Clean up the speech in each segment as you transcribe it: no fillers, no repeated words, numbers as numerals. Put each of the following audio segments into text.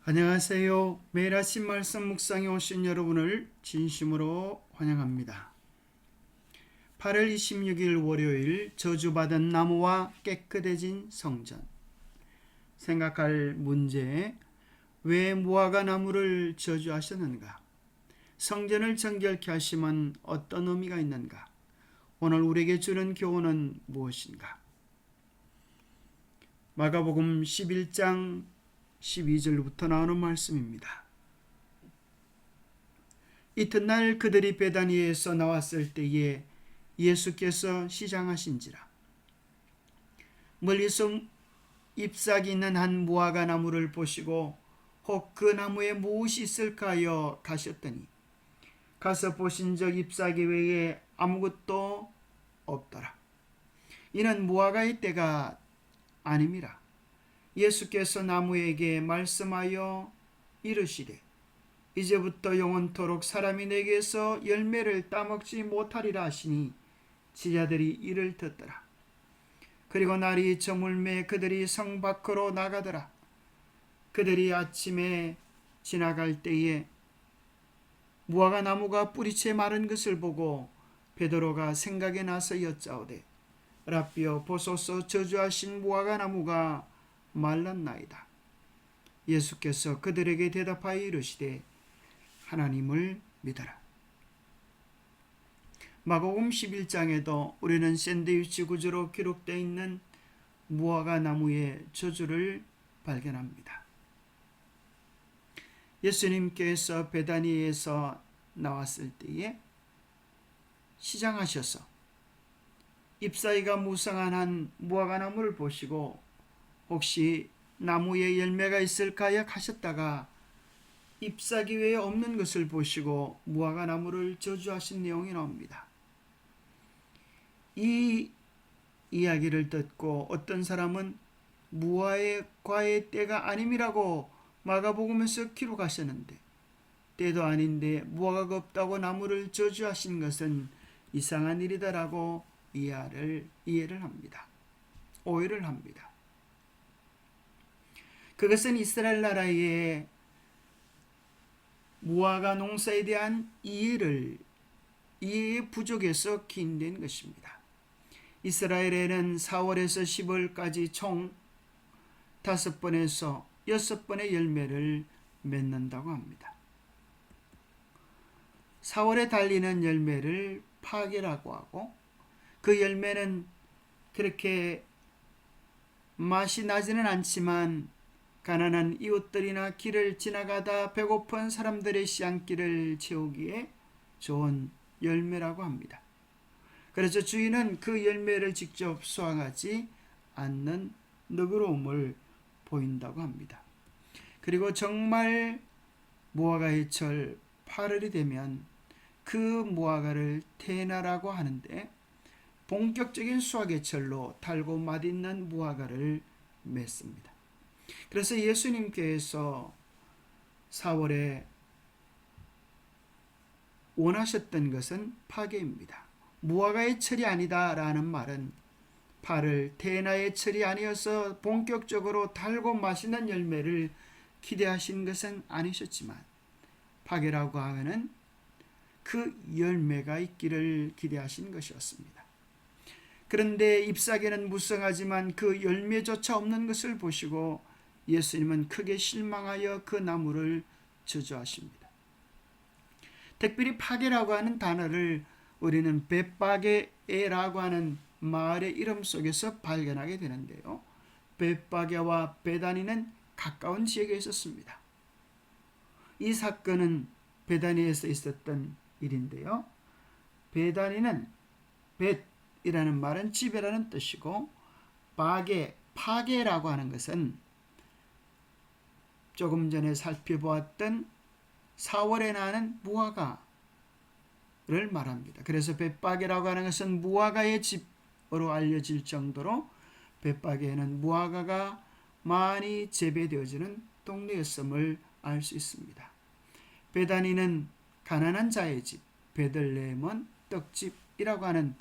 안녕하세요. 매일 아침 말씀 묵상에 오신 여러분을 진심으로 환영합니다. 8월 26일 월요일 저주받은 나무와 깨끗해진 성전. 생각할 문제: 왜 무화과 나무를 저주하셨는가? 성전을 정결케 하심은 어떤 의미가 있는가? 오늘 우리에게 주는 교훈은 무엇인가? 마가복음 11장 12절부터 나오는 말씀입니다. 이튿날 그들이 베다니에서 나왔을 때에 예수께서 시장하신지라. 멀리서 잎사귀 있는 한 무화과 나무를 보시고 혹 그 나무에 무엇이 있을까 하여 가셨더니 가서 보신즉 잎사귀 외에 아무것도 없더라. 이는 무화과의 때가 아님이라. 예수께서 나무에게 말씀하여 이르시되 이제부터 영원토록 사람이 내게서 열매를 따먹지 못하리라 하시니 제자들이 이를 듣더라. 그리고 날이 저물매 그들이 성 밖으로 나가더라. 그들이 아침에 지나갈 때에 무화과 나무가 뿌리채 마른 것을 보고 베드로가 생각이 나서 여짜오되 랍비여 보소서 저주하신 무화과 나무가 말랐나이다. 예수께서 그들에게 대답하여 이르시되 하나님을 믿어라. 마가복음 11장에도 우리는 샌드위치 구조로 기록되어 있는 무화과 나무의 저주를 발견합니다. 예수님께서 베다니에서 나왔을 때에 시장하셔서 잎사귀가 무성한 한 무화과 나무를 보시고 혹시 나무에 열매가 있을까 하여 가셨다가 잎사귀 외에 없는 것을 보시고 무화과 나무를 저주하신 내용이 나옵니다. 이 이야기를 듣고 어떤 사람은 무화과의 때가 아님이라고 마가복음에서 기록하셨는데 때도 아닌데 무화과가 없다고 나무를 저주하신 것은 이상한 일이다라고 이해를 합니다. 오해를 합니다. 그것은 이스라엘 나라의 무화과 농사에 대한 이해의 부족에서 기인된 것입니다. 이스라엘에는 4월에서 10월까지 총 5번에서 6번의 열매를 맺는다고 합니다. 4월에 달리는 열매를 파게라고 하고 그 열매는 그렇게 맛이 나지는 않지만 가난한 이웃들이나 길을 지나가다 배고픈 사람들의 씨앗길을 채우기에 좋은 열매라고 합니다. 그래서 주인은 그 열매를 직접 수확하지 않는 너그러움을 보인다고 합니다. 그리고 정말 무화과의 철 8월이 되면 그 무화과를 테나라고 하는데 본격적인 수확의 철로 달고 맛있는 무화과를 맺습니다. 그래서 예수님께서 4월에 원하셨던 것은 파괴입니다. 무화과의 철이 아니다라는 말은 8월 테나의 철이 아니어서 본격적으로 달고 맛있는 열매를 기대하신 것은 아니셨지만 파괴라고 하면은 그 열매가 있기를 기대하신 것이었습니다. 그런데 잎사귀는 무성하지만 그 열매조차 없는 것을 보시고 예수님은 크게 실망하여 그 나무를 저주하십니다. 특별히 파게라고 하는 단어를 우리는 벳바게라고 하는 마을의 이름 속에서 발견하게 되는데요. 벳바게와 베다니는 가까운 지역에 있었습니다. 이 사건은 베다니에서 있었던 일인데요. 베다니는 벳이라는 말은 집이라는 뜻이고 파게라고 하는 것은 조금 전에 살펴보았던 4월에 나는 무화과를 말합니다. 그래서 벳바게라고 하는 것은 무화과의 집으로 알려질 정도로 벳바게에는 무화과가 많이 재배되어지는 동네였음을 알 수 있습니다. 베다니는 가난한 자의 집, 베들레헴은 떡집이라고 하는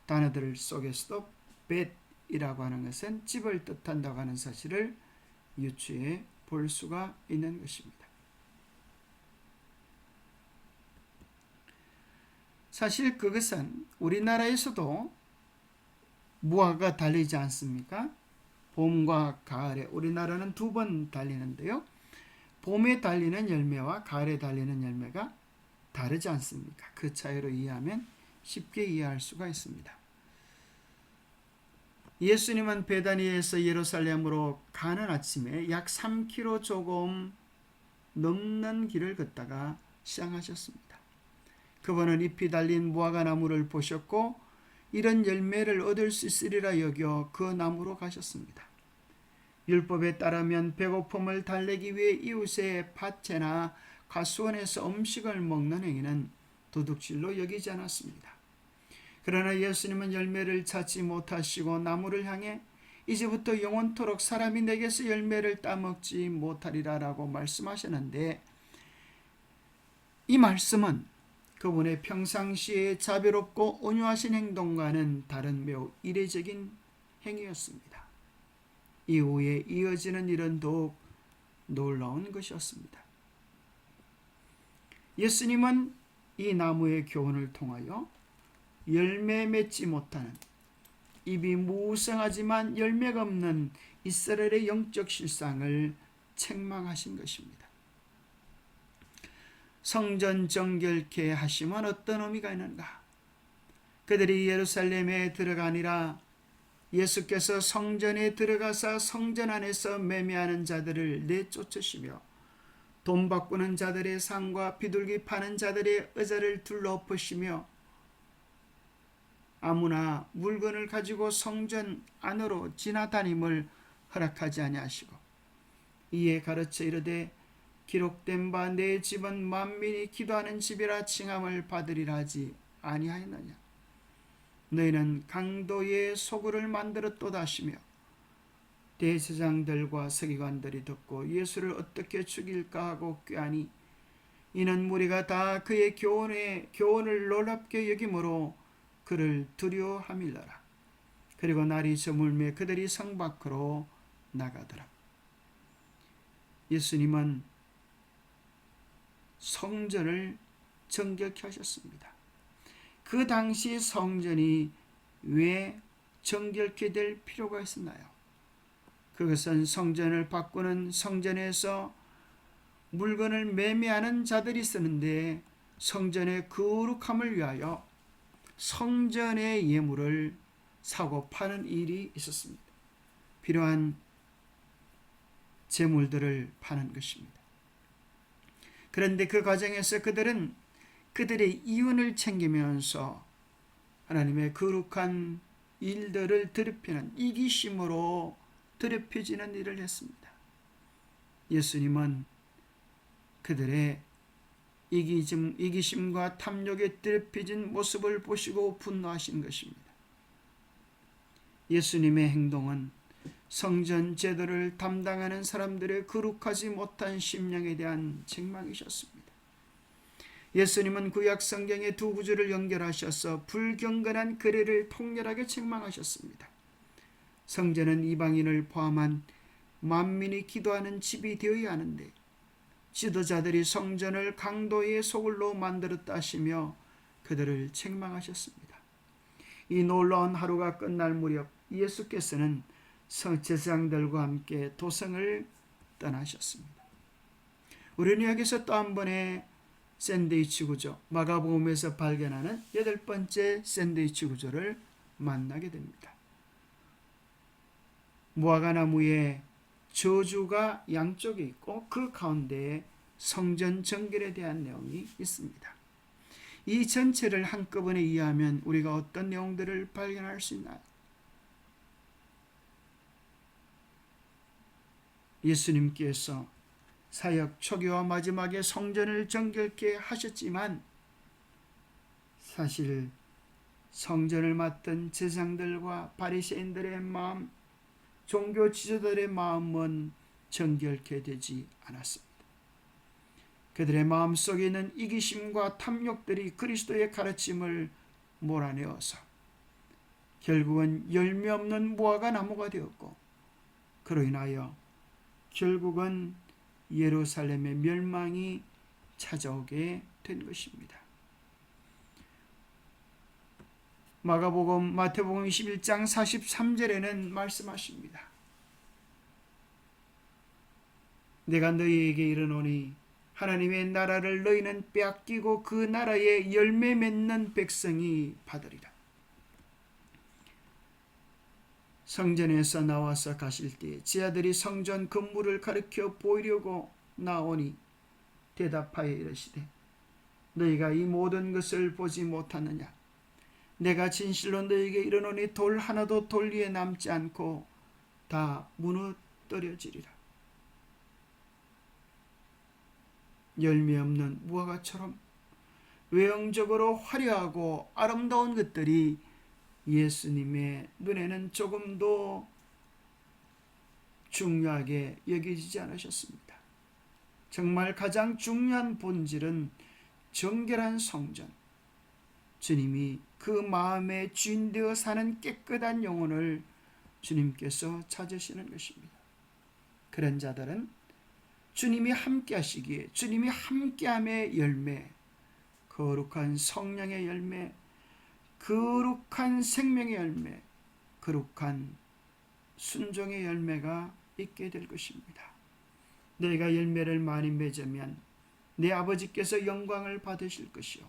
단어들 속에서도 벳이라고 하는 것은 집을 뜻한다고 하는 사실을 유추해 볼 볼 수가 있는 것입니다. 사실 그것은 우리나라에서도 무화과가 달리지 않습니까? 봄과 가을에 우리나라는 2번 달리는데요. 봄에 달리는 열매와 가을에 달리는 열매가 다르지 않습니까? 그 차이로 이해하면 쉽게 이해할 수가 있습니다. 예수님은 베다니에서 예루살렘으로 가는 아침에 약 3km 조금 넘는 길을 걷다가 시장하셨습니다. 그분은 잎이 달린 무화과 나무를 보셨고 이런 열매를 얻을 수 있으리라 여겨 그 나무로 가셨습니다. 율법에 따르면 배고픔을 달래기 위해 이웃의 밭에나 가수원에서 음식을 먹는 행위는 도둑질로 여기지 않았습니다. 그러나 예수님은 열매를 찾지 못하시고 나무를 향해 이제부터 영원토록 사람이 내게서 열매를 따먹지 못하리라 라고 말씀하셨는데, 이 말씀은 그분의 평상시에 자비롭고 온유하신 행동과는 다른 매우 이례적인 행위였습니다. 이후에 이어지는 일은 더욱 놀라운 것이었습니다. 예수님은 이 나무의 교훈을 통하여 열매 맺지 못하는, 입이 무성하지만 열매가 없는 이스라엘의 영적 실상을 책망하신 것입니다. 성전 정결케 하심은 어떤 의미가 있는가? 그들이 예루살렘에 들어가니라 예수께서 성전에 들어가사 성전 안에서 매매하는 자들을 내쫓으시며 돈 바꾸는 자들의 상과 비둘기 파는 자들의 의자를 둘러엎으시며 아무나 물건을 가지고 성전 안으로 지나다님을 허락하지 아니하시고 이에 가르쳐 이르되 기록된 바 내 집은 만민이 기도하는 집이라 칭함을 받으리라 하지 아니하였느냐. 너희는 강도의 소굴을 만들었도다 하시며 대제사장들과 서기관들이 듣고 예수를 어떻게 죽일까 하고 꾀하니 이는 무리가 다 그의 교훈을 놀랍게 여김으로 그를 두려워함이더라. 그리고 날이 저물매 그들이 성 밖으로 나가더라. 예수님은 성전을 정결케 하셨습니다. 그 당시 성전이 왜 정결케 될 필요가 있었나요? 그것은 성전을 바꾸는, 성전에서 물건을 매매하는 자들이 쓰는데 성전의 거룩함을 위하여 성전의 예물을 사고 파는 일이 있었습니다. 필요한 재물들을 파는 것입니다. 그런데 그 과정에서 그들은 그들의 이윤을 챙기면서 하나님의 거룩한 일들을 더럽히는, 이기심으로 더럽혀지는 일을 했습니다. 예수님은 그들의 이기심과 탐욕에 더럽혀진 모습을 보시고 분노하신 것입니다. 예수님의 행동은 성전 제도를 담당하는 사람들의 거룩하지 못한 심령에 대한 책망이셨습니다. 예수님은 구약 성경의 두 구절을 연결하셔서 불경건한 거래를 통렬하게 책망하셨습니다. 성전은 이방인을 포함한 만민이 기도하는 집이 되어야 하는데 지도자들이 성전을 강도의 소굴로 만들었다 하시며 그들을 책망하셨습니다. 이 놀라운 하루가 끝날 무렵 예수께서는 제사장들과 함께 도성을 떠나셨습니다. 우리는 여기서 또 한 번의 샌드위치 구조, 마가복음에서 발견하는 8번째 샌드위치 구조를 만나게 됩니다. 무화과 나무에 저주가 양쪽에 있고 그 가운데에 성전 정결에 대한 내용이 있습니다. 이 전체를 한꺼번에 이해하면 우리가 어떤 내용들을 발견할 수 있나요? 예수님께서 사역 초기와 마지막에 성전을 정결케 하셨지만 사실 성전을 맡은 제사장들과 바리새인들의 마음, 종교 지도자들의 마음은 정결케 되지 않았습니다. 그들의 마음속에 있는 이기심과 탐욕들이 그리스도의 가르침을 몰아내어서 결국은 열매 없는 무화과 나무가 되었고, 그로 인하여 결국은 예루살렘의 멸망이 찾아오게 된 것입니다. 마태복음 21장 43절에는 말씀하십니다. 내가 너희에게 이르노니 하나님의 나라를 너희는 빼앗기고 그 나라의 열매 맺는 백성이 받으리라. 성전에서 나와서 가실 때에 제 아들이 성전 건물을 가리켜 보이려고 나오니 대답하여 이르시되 너희가 이 모든 것을 보지 못하느냐? 내가 진실로 너희에게 이르노니 돌 하나도 돌 위에 남지 않고 다 무너뜨려지리라. 열매 없는 무화과처럼 외형적으로 화려하고 아름다운 것들이 예수님의 눈에는 조금도 중요하게 여겨지지 않으셨습니다. 정말 가장 중요한 본질은 정결한 성전, 주님이 그 마음의 주인 되어 사는 깨끗한 영혼을 주님께서 찾으시는 것입니다. 그런 자들은 주님이 함께 하시기에 주님이 함께함의 열매, 거룩한 성령의 열매, 거룩한 생명의 열매, 거룩한 순종의 열매가 있게 될 것입니다. 너희가 열매를 많이 맺으면 내 아버지께서 영광을 받으실 것이요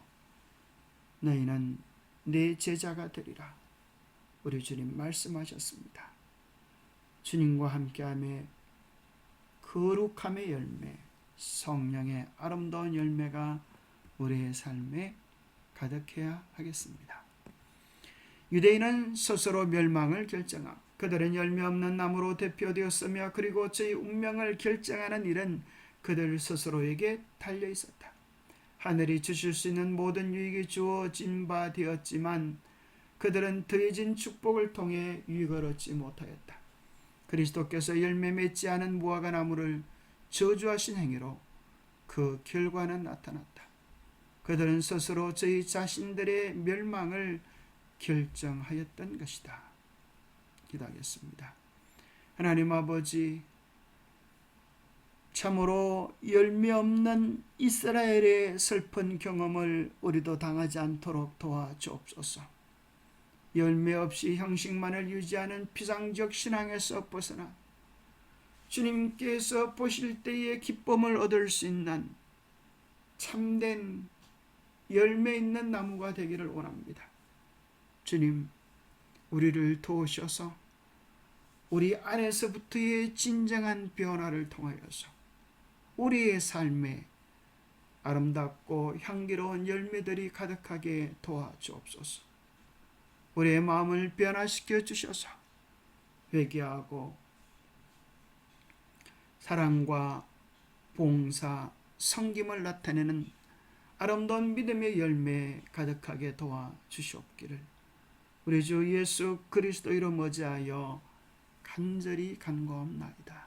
너희는 내 제자가 되리라. 우리 주님 말씀하셨습니다. 주님과 함께함의 거룩함의 열매, 성령의 아름다운 열매가 우리의 삶에 가득해야 하겠습니다. 유대인은 스스로 멸망을 결정함. 그들은 열매 없는 나무로 대표되었으며 그리고 저희 운명을 결정하는 일은 그들 스스로에게 달려 있었다. 하늘이 주실 수 있는 모든 유익이 주어진 바 되었지만 그들은 더해진 축복을 통해 유익을 얻지 못하였다. 그리스도께서 열매 맺지 않은 무화과 나무를 저주하신 행위로 그 결과는 나타났다. 그들은 스스로 저희 자신들의 멸망을 결정하였던 것이다. 기도하겠습니다. 하나님 아버지, 참으로 열매 없는 이스라엘의 슬픈 경험을 우리도 당하지 않도록 도와주옵소서. 열매 없이 형식만을 유지하는 피상적 신앙에서 벗어나 주님께서 보실 때에 기쁨을 얻을 수 있는 참된 열매 있는 나무가 되기를 원합니다. 주님, 우리를 도우셔서 우리 안에서부터의 진정한 변화를 통하여서 우리의 삶에 아름답고 향기로운 열매들이 가득하게 도와주옵소서. 우리의 마음을 변화시켜 주셔서 회개하고 사랑과 봉사, 섬김을 나타내는 아름다운 믿음의 열매 가득하게 도와주시옵기를 우리 주 예수 그리스도 이름 의지하여 간절히 간구하옵나이다.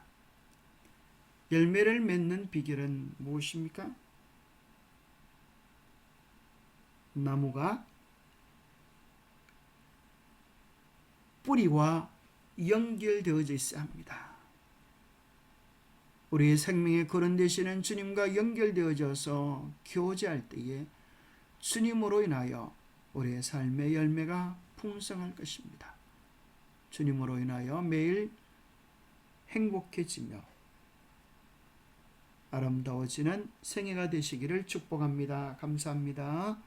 열매를 맺는 비결은 무엇입니까? 나무가 뿌리와 연결되어져 있어야 합니다. 우리의 생명의 거론 되시는 주님과 연결되어져서 교제할 때에 주님으로 인하여 우리의 삶의 열매가 풍성할 것입니다. 주님으로 인하여 매일 행복해지며 아름다워지는 생애가 되시기를 축복합니다. 감사합니다.